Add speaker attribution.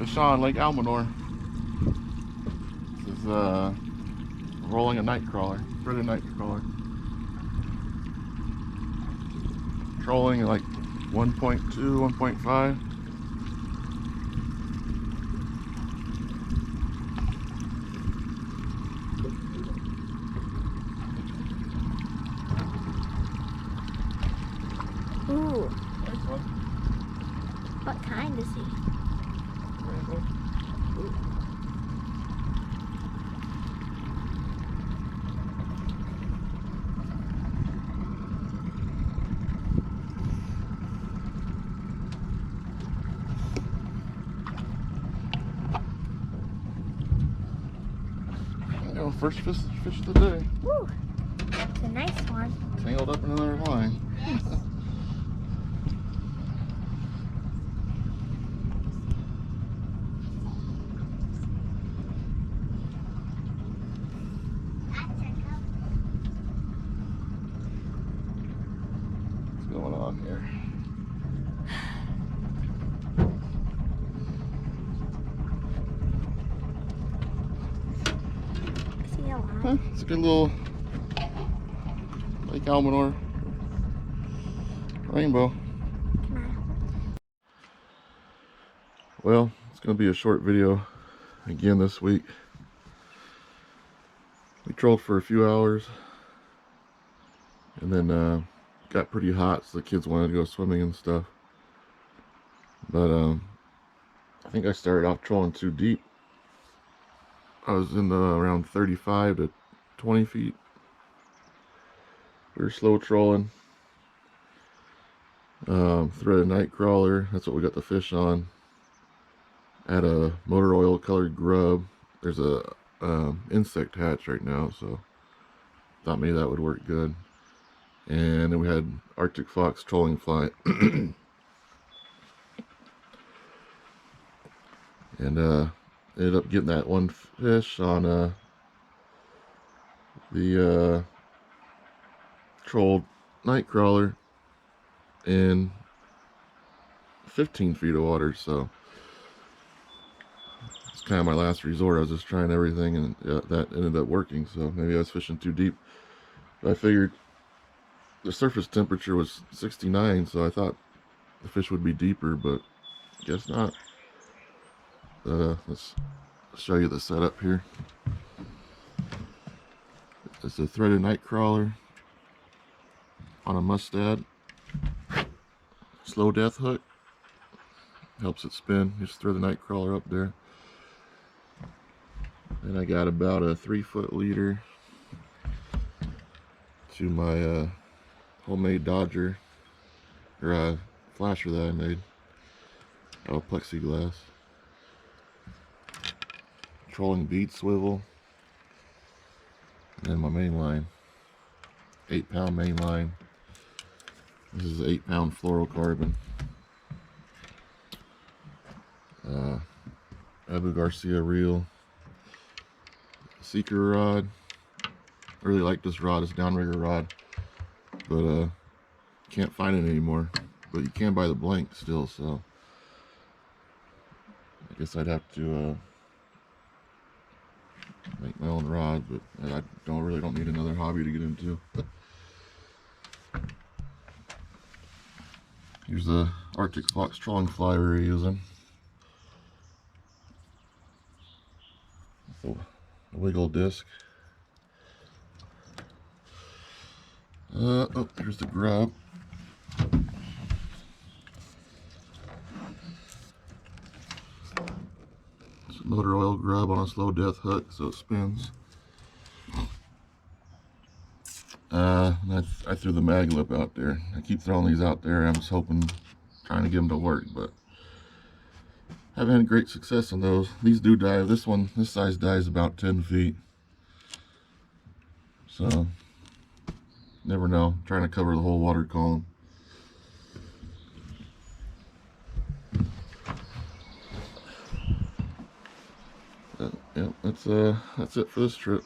Speaker 1: Fish on Lake Almanor. This is rolling a night crawler, threaded night crawler. Trolling at like 1.2, 1.5.
Speaker 2: Ooh.
Speaker 1: Nice one.
Speaker 2: What kind is he?
Speaker 1: Rainbow.
Speaker 2: Ooh.
Speaker 1: There you go, first fish of the day.
Speaker 2: Ooh. It's a nice one.
Speaker 1: Tangled up in another line.
Speaker 2: Yes.
Speaker 1: What's going on here?
Speaker 2: See a
Speaker 1: Huh,
Speaker 2: line?
Speaker 1: it's a good little Lake Almanor rainbow.
Speaker 2: Come on.
Speaker 1: Well, it's going to be a short video again this week. We trolled for a few hours and then got pretty hot, so the kids wanted to go swimming and stuff. But I think I started off trolling too deep. I was in the around 35 to 20 feet. We were slow trolling. Threaded night crawler, that's what we got the fish on. Add a motor oil colored grub. There's a insect hatch right now, so thought maybe that would work good. And then we had Arctic fox trolling fly. And ended up getting that one fish on the trolled night crawler in 15 feet of water. So it's kind of my last resort. I was just trying everything, and that ended up working. So maybe I was fishing too deep. But I figured the surface temperature was 69, so I thought the fish would be deeper, but guess not. Let's show you the setup here. It's a threaded night crawler on a mustad. Slow death hook. Helps it spin. Just throw the night crawler up there. And I got about a 3-foot leader to my homemade Dodger, or flasher that I made out of plexiglass. Trolling bead swivel, and then my main line, 8-pound main line. This is 8-pound fluorocarbon. Abu Garcia reel, Seeker rod. I really like this rod. It's a downrigger rod, but can't find it anymore. But you can buy the blank still, so I guess I'd have to make my own rod, but I really don't need another hobby to get into. Here's the Arctic fox trolling fly we were using. The wiggle disc. Oh, here's the grub. It's a motor oil grub on a slow death hook, so it spins. I threw the mag lip out there. I keep throwing these out there. I'm just hoping, trying to get them to work, but I haven't had great success on those. These do dive. This size dives about 10 feet. So, never know. I'm trying to cover the whole water column. Yep, that's it for this trip.